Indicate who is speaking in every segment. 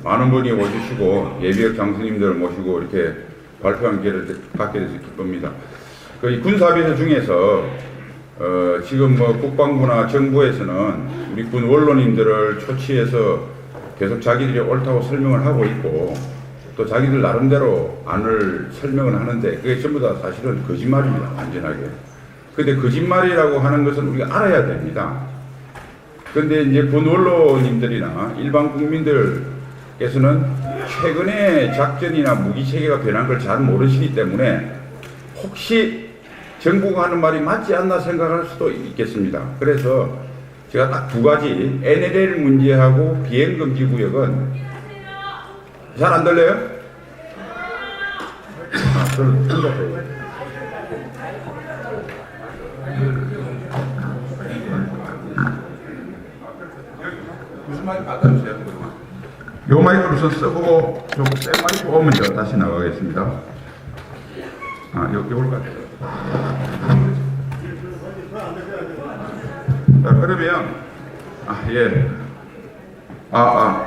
Speaker 1: 많은 분이 오주시고 예비역 장수님들을 모시고 이렇게 발표하는 기회를 갖게 돼서 기쁩니다. 그 군사비서 중에서 지금 뭐 국방부나 정부에서는 우리 군 원로님들을 초치해서 계속 자기들이 옳다고 설명을 하고 있고 또 자기들 나름대로 안을 설명을 하는데 그게 전부 다 사실은 거짓말입니다. 완전하게. 근데 거짓말이라고 하는 것은 우리가 알아야 됩니다. 근데 이제 군 원로님들이나 일반 국민들께서는 최근에 작전이나 무기 체계가 변한 걸 잘 모르시기 때문에 혹시 정부가 하는 말이 맞지 않나 생각할 수도 있겠습니다. 그래서 제가 딱 두 가지 NLL 문제하고 비행금지 구역은 잘 안 들려요? 저는 생각해요. 무슨 말인지 갖다 주세요. 요 마이크를 우선 써보고 요센 마이크 오면 제가 다시 나가겠습니다. 여기 올 것 같아요. 자, 그러면 예.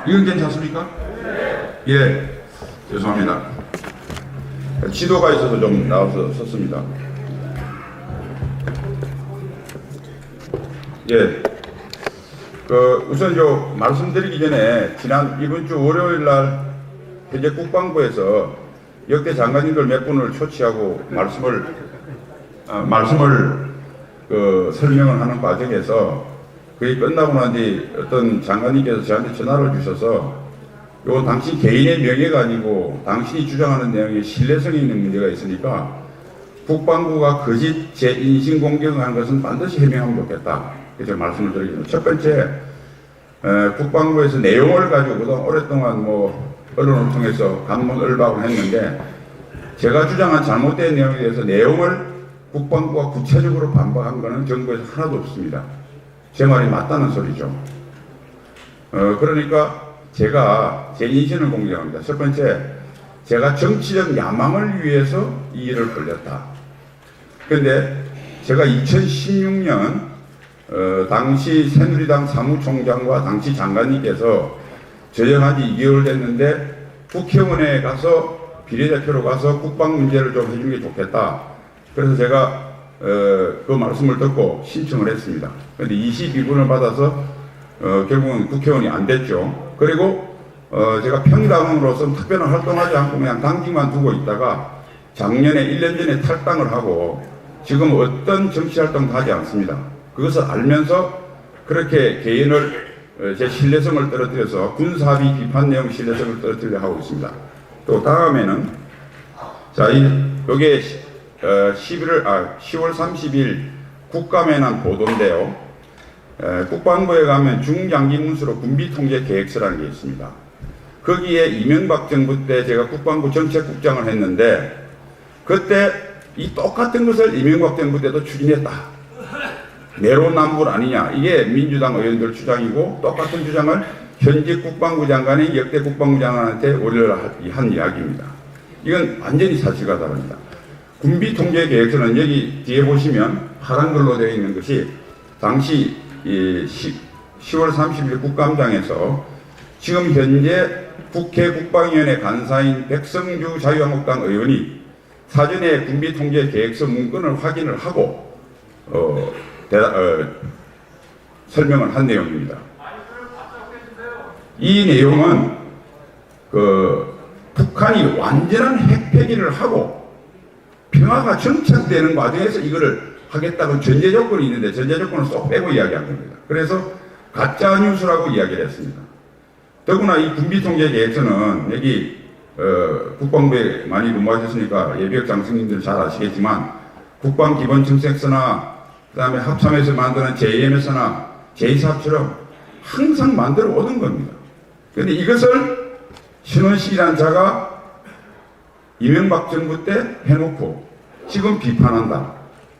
Speaker 1: 이건 괜찮습니까? 예. 죄송합니다. 지도가 있어서 좀 나와서 썼습니다. 예. 우선 말씀드리기 전에 이번 주 월요일 날 현재 국방부에서 역대 장관님들 몇 분을 초치하고 말씀을 설명을 하는 과정에서 그게 끝나고 난 뒤 어떤 장관님께서 저한테 전화를 주셔서 이건 당신 개인의 명예가 아니고 당신이 주장하는 내용에 신뢰성이 있는 문제가 있으니까 국방부가 거짓 재인신 공격한 것은 반드시 해명하면 좋겠다. 그래서 말씀을 드리겠습니다. 첫 번째, 국방부에서 내용을 가지고 그동안 오랫동안 언론을 통해서 감론을박을 했는데 제가 주장한 잘못된 내용에 대해서 내용을 국방부가 구체적으로 반박한 것은 정부에서 하나도 없습니다. 제 말이 맞다는 소리죠. 그러니까 제가 제 인신을 공개합니다. 첫 번째, 제가 정치적 야망을 위해서 이 일을 벌렸다. 그런데 제가 2016년 당시 새누리당 사무총장과 당시 장관님께서 저정한 지 2개월 됐는데 국회의원에 가서 비례대표로 가서 국방 문제를 좀 해주는 게 좋겠다. 그래서 제가 그 말씀을 듣고 신청을 했습니다. 그런데 22분을 받아서 결국은 국회의원이 안 됐죠. 그리고 제가 평당으로서 특별한 활동하지 않고 그냥 당직만 두고 있다가 작년에 1년 전에 탈당을 하고 지금 어떤 정치활동도 하지 않습니다. 그것을 알면서 그렇게 개인을 제 신뢰성을 떨어뜨려서 군사비 비판 내용 신뢰성을 떨어뜨리려 하고 있습니다. 또 다음에는 요게 10월 30일 국감에 난 보도인데요. 국방부에 가면 중장기문서로 군비통제 계획서라는 게 있습니다. 거기에 이명박 정부 때 제가 국방부 정책국장을 했는데 그때 이 똑같은 것을 이명박 정부 때도 추진했다. 내로남불 아니냐. 이게 민주당 의원들 주장이고 똑같은 주장을 현직 국방부 장관이 역대 국방부 장관한테 월요일 한 이야기입니다. 이건 완전히 사실과 다릅니다. 군비통제 계획서는 여기 뒤에 보시면 파란 글로 되어 있는 것이 당시 10월 30일 국감장에서 지금 현재 국회 국방위원회 간사인 백성주 자유한국당 의원이 사전에 군비통제 계획서 문건을 확인을 하고 설명을 한 내용입니다. 이 내용은 북한이 완전한 핵폐기를 하고 평화가 정착되는 과정에서 이거를 하겠다는 전제 조건이 있는데 전제 조건을 쏙 빼고 이야기한 겁니다. 그래서 가짜 뉴스라고 이야기를 했습니다. 더구나 이 군비통제 계획서는 여기 국방부에 많이 근무하셨으니까 예비역 장성님들 잘 아시겠지만 국방기본정책서나 그 다음에 합참에서 만드는 JMS나 J사업처럼 항상 만들어 오던 겁니다. 그런데 이것을 신원식이라는 자가 이명박 정부 때 해놓고 지금 비판한다.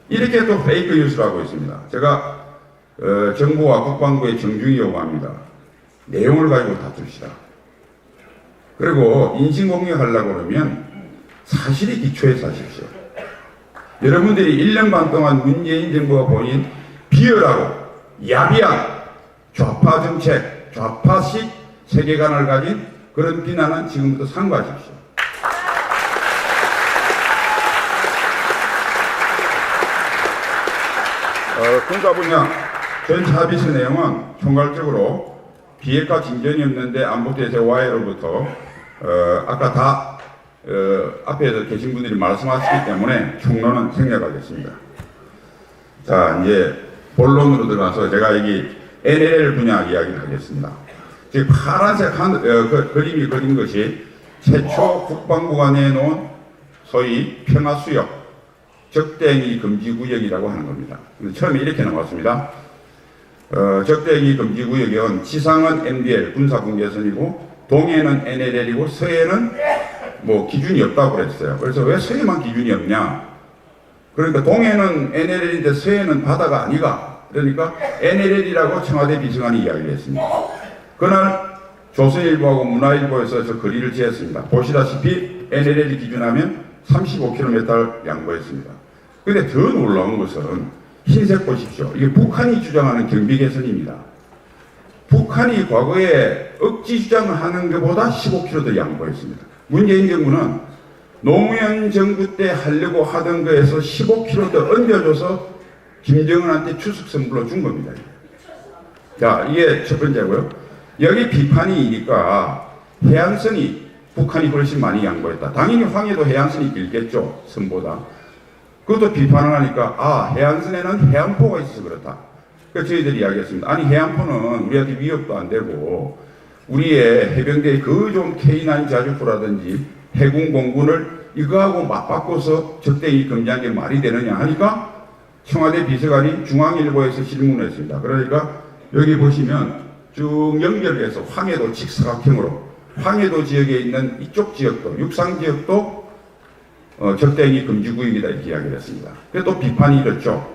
Speaker 1: 이렇게 또 페이크 뉴스를 하고 있습니다. 제가 정부와 국방부에 정중히 요구합니다. 내용을 가지고 다투시다. 그리고 인신공격하려고 그러면 사실이 기초에서 하십시오. 여러분들이 1년 반 동안 문재인 정부가 보인 비열하고 야비한 좌파 정책, 좌파식 세계관을 가진 그런 비난은 지금부터 삼가하십시오. 군사 분야 전체 합의서 내용은 총괄적으로 비핵화 진전이 없는데 안보태세 와해로부터 아까 다 앞에서 계신 분들이 말씀하셨기 때문에 총론은 생략하겠습니다. 자, 이제 본론으로 들어가서 제가 여기 NLL 분야 이야기를 하겠습니다. 지금 파란색 그림이 그린 것이 최초 국방부가 내놓은 소위 평화수역 적대행위 금지구역이라고 하는 겁니다. 처음에 이렇게 나왔습니다. 적대행위 금지구역은 지상은 MDL 군사분계선이고 동해는 NLL이고 서해는 뭐 기준이 없다고 그랬어요. 그래서 왜 서해만 기준이 없냐? 그러니까 동해는 NLL인데 서해는 바다가 아니가? 그러니까 NLL이라고 청와대 비서관이 이야기를 했습니다. 그날 조선일보하고 문화일보에서 저 거리를 지었습니다. 보시다시피 NLL이 기준하면 35km를 양보했습니다. 근데 더 놀라운 것은 흰색 보십시오. 이게 북한이 주장하는 경비 개선입니다. 북한이 과거에 억지 주장하는 것보다 15km 더 양보했습니다. 문재인 정부는 노무현 정부 때 하려고 하던 거에서 15km 더 얹어줘서 김정은한테 추석 선물로 준 겁니다. 자, 이게 첫 번째고요. 여기 비판이니까 해안선이 북한이 훨씬 많이 양보했다. 당연히 황해도 해안선이 길겠죠. 선보다. 그것도 비판을 하니까 해안선에는 해안포가 있어서 그렇다. 그래서 저희들이 이야기했습니다. 아니 해안포는 우리한테 위협도 안 되고 우리의 해병대의 그 좀 K9 자주포라든지 해군 공군을 이거하고 맞바꿔서 적대행위 금지한 게 말이 되느냐 하니까 청와대 비서관이 중앙일보에서 질문을 했습니다. 그러니까 여기 보시면 쭉 연결해서 황해도 직사각형으로 황해도 지역에 있는 이쪽 지역도 육상 지역도 적대행위 금지구역이다 이렇게 이야기를 했습니다. 그래서 또 비판이 이렇죠.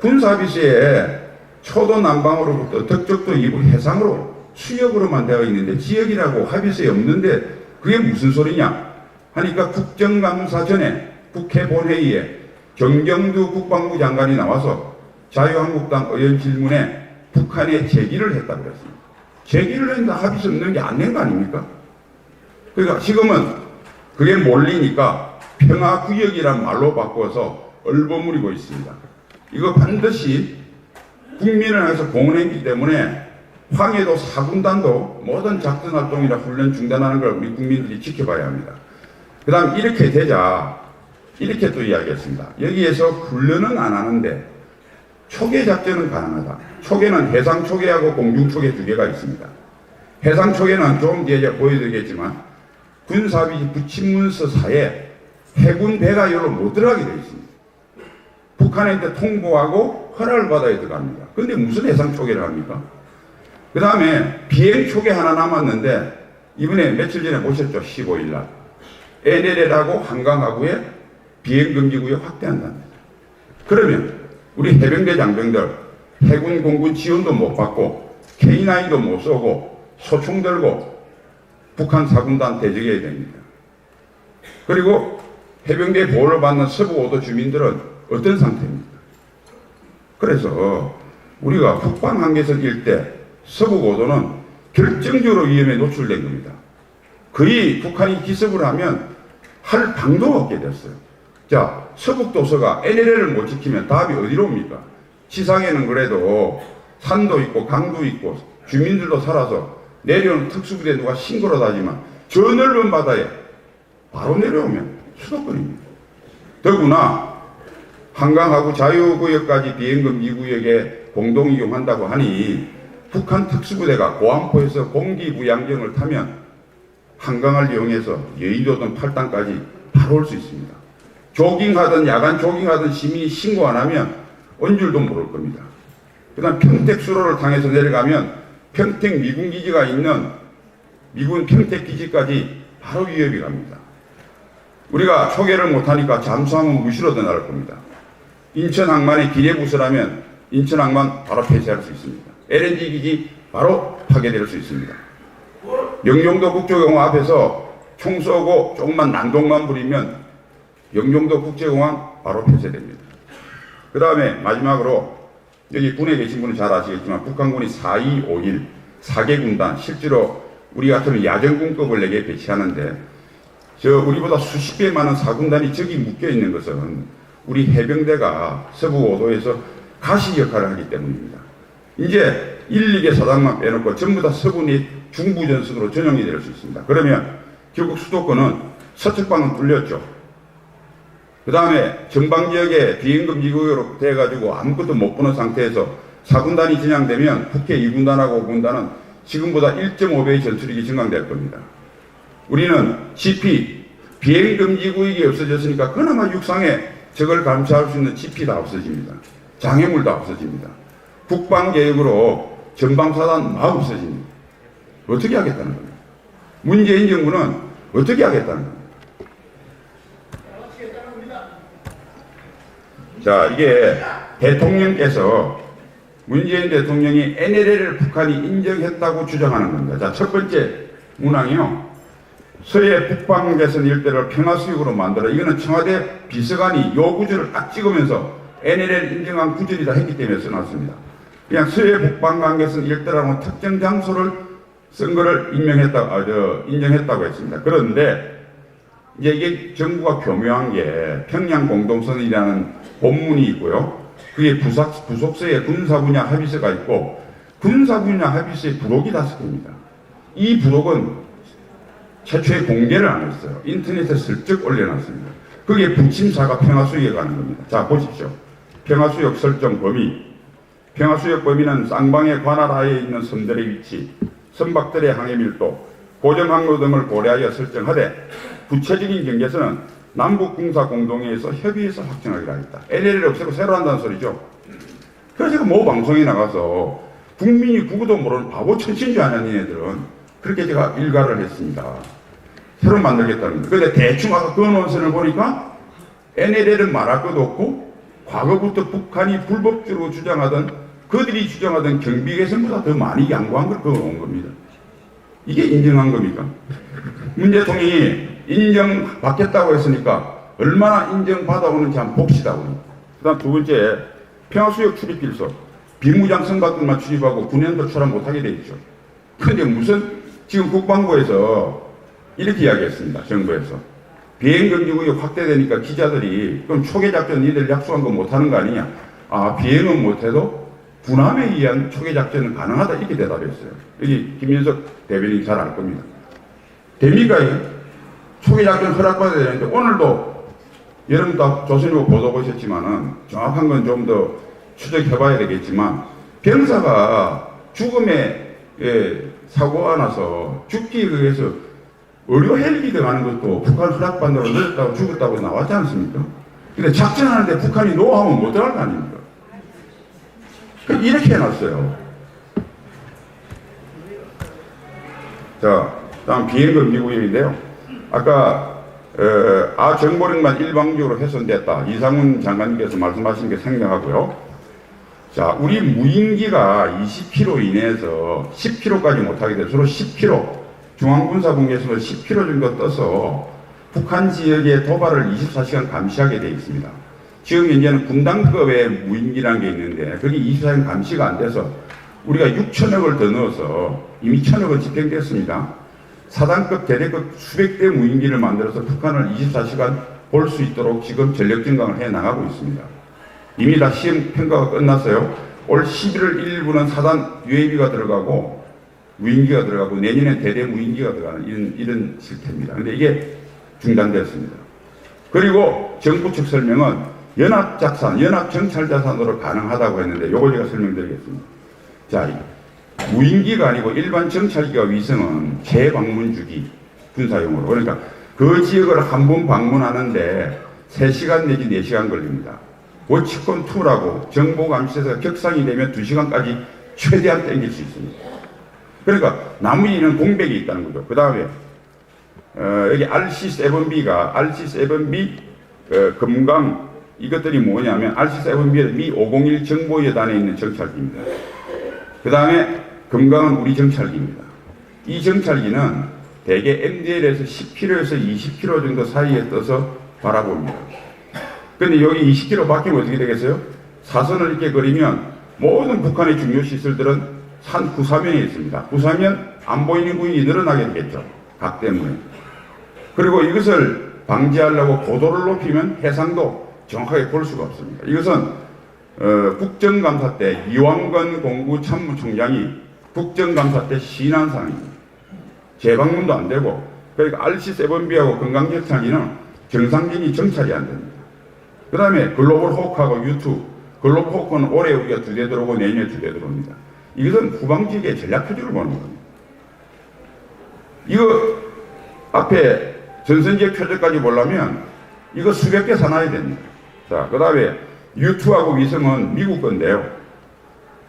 Speaker 1: 군사비서에 초도 남방으로부터 덕적도 이북 해상으로 수역으로만 되어 있는데 지역이라고 합의서에 없는데 그게 무슨 소리냐 하니까 국정감사 전에 국회 본회의에 정경두 국방부 장관이 나와서 자유한국당 의원 질문에 북한에 제기를 했다고 그랬습니다. 제기를 했는데 합의서 없는 게 안 된 거 아닙니까? 그러니까 지금은 그게 몰리니까 평화구역이란 말로 바꿔서 얼버무리고 있습니다. 이거 반드시 국민을 향해서 공헌했기 때문에 황해도 4군단도 모든 작전활동이나 훈련 중단하는 걸 우리 국민들이 지켜봐야 합니다. 그 다음 이렇게 되자 이렇게 또 이야기했습니다. 여기에서 훈련은 안 하는데 초계작전은 가능하다. 초계는 해상초계하고 공중초계 두 개가 있습니다. 해상초계는 좀 뒤에 보여드리겠지만 군사비 부친문서사에 해군 배가 여기로 못 들어가게 되어 있습니다. 북한한테 통보하고 허락을 받아야 들어갑니다. 근데 무슨 해상초계를 합니까? 그 다음에 비행초계 하나 남았는데 이번에 며칠 전에 보셨죠? 15일 날 NLL하고 한강하구에 비행금지구역 확대한답니다. 그러면 우리 해병대 장병들 해군 공군 지원도 못 받고 K9도 못 쏘고 소총 들고 북한 4군단 대적해야 됩니다. 그리고 해병대 보호를 받는 서부5도 주민들은 어떤 상태입니까? 그래서 우리가 북방 한계선 일대 서부5도는 결정적으로 위험에 노출된 겁니다. 거의 북한이 기습을 하면 할 방도가 없게 됐어요. 자, 서북도서가 NLL을 못 지키면 답이 어디로 옵니까? 지상에는 그래도 산도 있고 강도 있고 주민들도 살아서 내려오는 특수부대 누가 신고를 하지만 저 넓은 바다에 바로 내려오면 수도권입니다. 더구나 한강하고 자유구역까지 비행금지구역에 공동 이용한다고 하니 북한 특수부대가 고안포에서 공기부양정을 타면 한강을 이용해서 여의도든 팔당까지 바로 올 수 있습니다. 조깅하든 야간 조깅하든 시민이 신고 안 하면 온 줄도 모를 겁니다. 그 다음 평택 수로를 당해서 내려가면 평택 미군 기지가 있는 미군 평택 기지까지 바로 위협이 갑니다. 우리가 초계를 못하니까 잠수함은 무시로도 나를 겁니다. 인천항만에 기내부설하면 인천항만 바로 폐쇄할 수 있습니다. LNG 기지 바로 파괴될 수 있습니다. 영종도 국제공항 앞에서 총 쏘고 조금만 난동만 부리면 영종도 국제공항 바로 폐쇄됩니다. 그 다음에 마지막으로 여기 군에 계신 분은 잘 아시겠지만 북한군이 4.251 4개 군단 실제로 우리 같으면 야전군급을 내게 배치하는데 우리보다 수십 배 많은 사군단이 저기 묶여 있는 것은 우리 해병대가 서부 5도에서 가시 역할을 하기 때문입니다. 이제 1, 2개 사단만 빼놓고 전부 다 서부 및 중부 전선으로 전용이 될 수 있습니다. 그러면 결국 수도권은 서측방은 뚫렸죠. 그 다음에 전방지역에 비행금지구역으로 돼가지고 아무것도 못 보는 상태에서 4군단이 진양되면 북해 2군단하고 5군단은 지금보다 1.5배의 전투력이 증강될 겁니다. 우리는 GP, 비행금지구역이 없어졌으니까 그나마 육상에 적을 감시할 수 있는 GP가 없어집니다. 장애물도 없어집니다. 국방계획으로 전방사단 막 없어집니다. 어떻게 하겠다는 겁니까? 문재인 정부는 어떻게 하겠다는 겁니까? 자, 이게 대통령께서 문재인 대통령이 NLL을 북한이 인정했다고 주장하는 겁니다. 자, 첫 번째 문항이요. 서해 북방개선 일대를 평화수역으로 만들어. 이거는 청와대 비서관이 요구절을 딱 찍으면서 NLL 인정한 구절이다 했기 때문에 써놨습니다. 그냥 서해 북방개선 일대라는 특정 장소를 쓴 거를 인정했다고 했습니다. 그런데 이제 이게 정부가 교묘한 게 평양 공동선언이라는 본문이 있고요. 그게 부속서에 군사분야 합의서가 있고 군사분야 합의서의 부록이 5개입니다. 이 부록은 최초에 공개를 안 했어요. 인터넷에 슬쩍 올려놨습니다. 그게 북침사가 평화수역에 가는 겁니다. 자, 보십시오. 평화수역 설정 범위. 평화수역 범위는 쌍방의 관할 하에 있는 섬들의 위치, 선박들의 항해 밀도, 고정 항로 등을 고려하여 설정하되 구체적인 경계선은 남북 군사 공동회에서 협의해서 확정하기로 하겠다. LL을 없애고 새로 한다는 소리죠. 그래서 제가 모 방송에 나가서 국민이 국어도 모르는 바보 천신인 줄 아는 얘네들은 그렇게 제가 일가를 했습니다. 새로 만들겠다는 거예요. 그런데 대충 와서 그 논선을 보니까 NLL은 말할 것도 없고 과거부터 북한이 불법적으로 주장하던 그들이 주장하던 경비개선보다 더 많이 양보한 걸 그어놓은 겁니다. 이게 인정한 겁니까? 문 대통령이 인정받겠다고 했으니까 얼마나 인정받아오는지 한번 봅시다. 그 다음 두 번째, 평화수역 출입길서. 비무장 선박들만 출입하고 군연도 출합 못하게 돼 있죠. 그런데 무슨 지금 국방부에서 이렇게 이야기했습니다. 정부에서. 비행금지구역 확대되니까 기자들이 그럼 초계작전 니들 약속한 거 못하는 거 아니냐. 아, 비행은 못해도 군함에 의한 초계작전은 가능하다. 이렇게 대답했어요. 여기 김윤석 대변인이 잘 알 겁니다. 됩니까? 초계작전 허락받아야 되는데 오늘도 여러분 다 조선일보 보도 보셨지만은 정확한 건 좀 더 추적해봐야 되겠지만 병사가 죽음에 사고가 나서 죽기에 의해서 의료 헬기 들어가는 것도 북한 허락받느라고 늦었다고 죽었다고 나왔지 않습니까? 근데 작전하는데 북한이 노하면 못 들어갈 거 아닙니까? 이렇게 해놨어요. 자, 다음 비행금지구역인데요. 아까 정보력만 일방적으로 훼손됐다. 이상훈 장관님께서 말씀하신 게 생략하고요. 자, 우리 무인기가 20km 이내에서 10km까지 못하게 돼서 주로 10km, 중앙군사분계선으로 10km 정도 떠서 북한 지역의 도발을 24시간 감시하게 되어 있습니다. 지금 현재는 군단급의 무인기라는 게 있는데 그게 24시간 감시가 안 돼서 우리가 6천억을 더 넣어서 이미 1,000억은 집행됐습니다. 사단급, 대대급 수백 대 무인기를 만들어서 북한을 24시간 볼 수 있도록 지금 전력 증강을 해 나가고 있습니다. 이미 다 시험 평가가 끝났어요. 올 11월 1일부는 사단 UAV가 들어가고 무인기가 들어가고 내년엔 대대 무인기가 들어가는 이런 실태입니다. 그런데 이게 중단됐습니다. 그리고 정부 측 설명은 연합작산, 연합정찰자산으로 가능하다고 했는데 이걸 제가 설명드리겠습니다. 자, 무인기가 아니고 일반 정찰기와 위성은 재방문주기 군사용으로. 그러니까 그 지역을 한 번 방문하는데 3시간 내지 4시간 걸립니다. 워치콘2라고 정보감시에서 격상이 되면 2시간까지 최대한 땡길 수 있습니다. 그러니까 나머지는 공백이 있다는 거죠. 그 다음에 여기 RC-7B가 RC-7B 금강 이것들이 뭐냐면 RC-7B는 미 501 정보여단에 있는 정찰기입니다. 그 다음에 금강은 우리 정찰기입니다. 이 정찰기는 대개 MDL에서 10km에서 20km 정도 사이에 떠서 바라봅니다. 그런데 여기 20km 바뀌면 어떻게 되겠어요? 사선을 이렇게 그리면 모든 북한의 중요 시설들은 산 구사면에 있습니다. 구사면 안 보이는 구역이 늘어나게 되겠죠. 각 때문에. 그리고 이것을 방지하려고 고도를 높이면 해상도 정확하게 볼 수가 없습니다. 이것은 국정감사 때 이완건 공구참모총장이 국정감사 때 시인한 사항입니다. 재방문도 안 되고, 그러니까 RC7B하고 금강제창기는 정상적인 정찰이 안 됩니다. 그 다음에 글로벌 호크하고 유튜브, 글로벌 호크는 올해 우리가 2대 들어오고 내년에 2대 들어옵니다. 이것은 후방지기의 전략 표준을 보는 겁니다. 이거 앞에 전선지의 표적까지 보려면 이거 수백 개 사놔야 됩니다. 자, 그 다음에 유튜브하고 위성은 미국 건데요.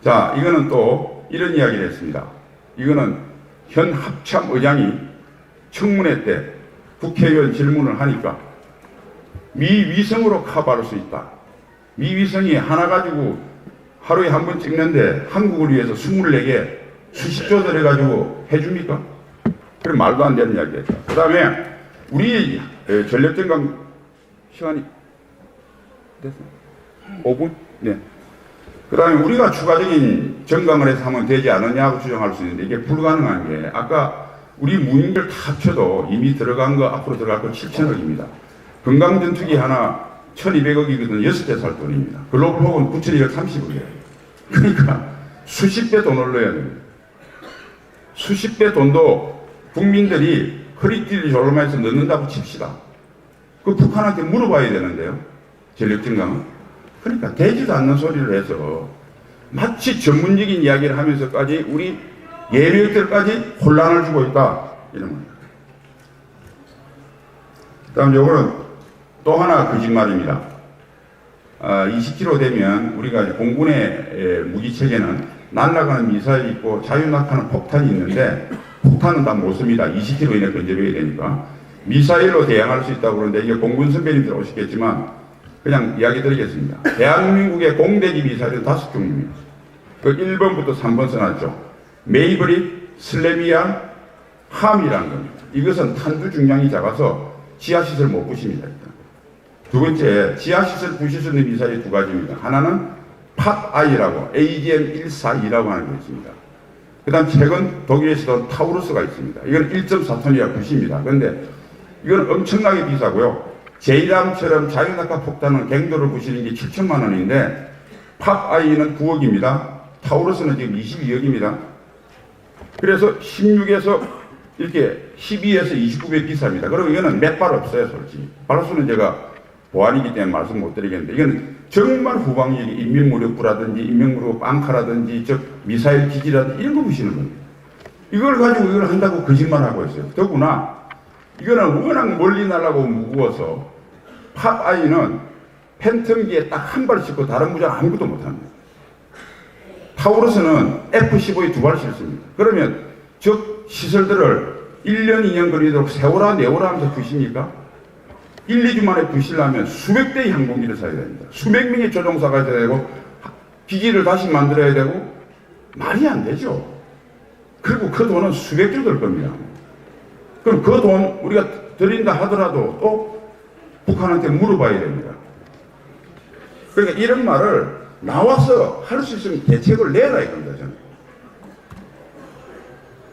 Speaker 1: 자, 이거는 또 이런 이야기를 했습니다. 이거는 현 합참 의장이 청문회 때 국회의원 질문을 하니까 미 위성으로 커버할 수 있다. 미 위성이 하나 가지고 하루에 한 번 찍는데 한국을 위해서 24개 수십조 들여가지고 해줍니까? 그럼 말도 안 되는 이야기였죠. 그 다음에 우리 전력전강 시간이 됐어요? 5분? 네. 그 다음에 우리가 추가적인 전강을 해서 하면 되지 않느냐고 주장할 수 있는데 이게 불가능한 게 아까 우리 무인기를 다 합쳐도 이미 들어간 거 앞으로 들어갈 거 7천억입니다. 금강전투기 하나 1200억이거든 6배 살 돈입니다. 글로벌 호크는 9230억이에요. 그러니까 수십 배 돈을 넣어야 됩니다. 수십 배 돈도 국민들이 허리띠를 졸라매서 넣는다고 칩시다. 그 북한한테 물어봐야 되는데요. 전력전강은. 그러니까 되지도 않는 소리를 해서 마치 전문적인 이야기를 하면서까지 우리 예비역들까지 혼란을 주고 있다. 이런 겁니다. 그 다음 요거는 또 하나 거짓말입니다. 20km 되면 우리가 공군의 무기체계는 날아가는 미사일이 있고 자유낙하는 폭탄이 있는데 폭탄은 다 못 씁니다. 20km 이내 건져내야 되니까. 미사일로 대항할 수 있다고 그러는데 이게 공군 선배님들 오시겠지만 그냥 이야기 드리겠습니다. 대한민국의 공대지 미사일은 5종류입니다. 그 1번부터 3번 써놨죠. 메이브릭, 슬래비안, 함이라는 겁니다. 이것은 탄두 중량이 작아서 지하시설 못 부십니다. 일단. 두 번째, 지하시설 부실 수 있는 미사일이 두 가지입니다. 하나는 팟아이라고 AGM-142라고 하는 게 있습니다. 그 다음 최근 독일에서도 타우루스가 있습니다. 이건 1.4톤이라 부십니다. 그런데 이건 엄청나게 비싸고요. 제이람처럼 자유낙하 폭탄은 갱도를 부시는 게 7천만 원인데 팟아이는 9억입니다. 타우루스는 지금 22억입니다. 그래서 16에서 이렇게 12에서 29배 비쌉니다. 그리고 이거는 몇 발 없어요, 솔직히. 발수는 제가 보안이기 때문에 말씀 못 드리겠는데, 이거는 정말 후방지기 인민무력부라든지 인민무력 빵카라든지 즉 미사일 기지라든지 이런 거 부시는 겁니다. 이걸 가지고 이걸 한다고 거짓말하고 있어요. 더구나 이거는 워낙 멀리 날아가고 무거워서 팟아이는 팬텀기에 딱 한 발 싣고 다른 무장 아무것도 못합니다. 타우루스는 F-15에 2발 싣습니다. 그러면 즉 시설들을 1년, 2년 걸리도록 세워라 내워라 하면서 부십니까? 1, 2주 만에 부시려면 수백 대의 항공기를 사야 됩니다. 수백 명의 조종사가 있어야 되고 기지를 다시 만들어야 되고 말이 안 되죠. 그리고 그 돈은 수백조 들 겁니다. 그럼 그 돈 우리가 드린다 하더라도 또 북한한테 물어봐야 됩니다. 그러니까 이런 말을 나와서 할 수 있으면 대책을 내라 이겁니다. 저는.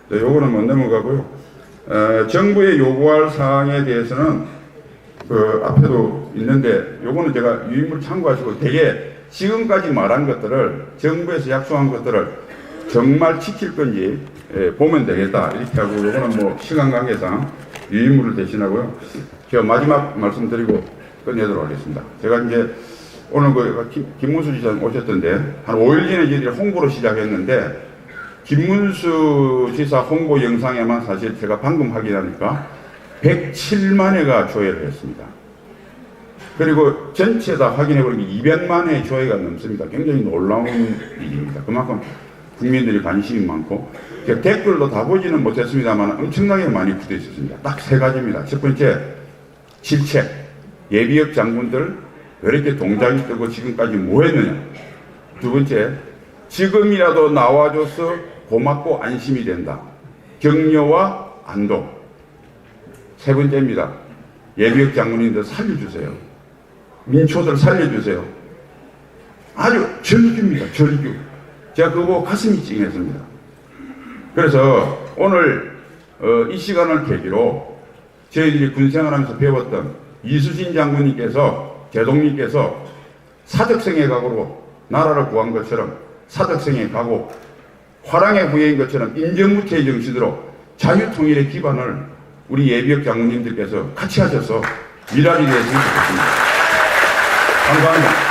Speaker 1: 네, 요거는 못 넘어가고요. 정부의 요구할 사항에 대해서는 그 앞에도 있는데 요거는 제가 유인물 참고하시고 되게 지금까지 말한 것들을 정부에서 약속한 것들을 정말 지킬 건지 보면 되겠다 이렇게 하고 요거는 뭐 시간 관계상 유인물을 대신하고요. 제가 마지막 말씀드리고 끝내도록 하겠습니다. 제가 이제 오늘 그 김문수 지사 오셨던데 한 5일 전에 저희들이 홍보를 시작했는데 김문수 지사 홍보 영상에만 사실 제가 방금 확인하니까 107만 회가 조회를 했습니다. 그리고 전체 다 확인해보니까 200만 회 조회가 넘습니다. 굉장히 놀라운 일입니다. 그만큼 국민들이 관심이 많고 댓글도 다 보지는 못했습니다만 엄청나게 많이 붙어 있었습니다. 딱 3가지입니다. 첫 번째, 질책. 예비역 장군들 왜 이렇게 동작이 뜨고 지금까지 뭐 했느냐. 두 번째, 지금이라도 나와줘서 고맙고 안심이 된다. 격려와 안도. 세 번째입니다. 예비역 장군님들 살려주세요. 민초들 살려주세요. 아주 절규입니다. 절규. 제가 그거 보고 가슴이 찡했습니다. 그래서 오늘 이 시간을 계기로 저희들이 군생활하면서 배웠던 이수신 장군님께서 제독님께서 사적성의 각오로 나라를 구한 것처럼 사적성의 각오, 화랑의 후예인 것처럼 인정무태의 정신으로 자유통일의 기반을 우리 예비역 장군님들께서 같이 하셔서 미랄이 되었으면 좋겠습니다. 감사합니다.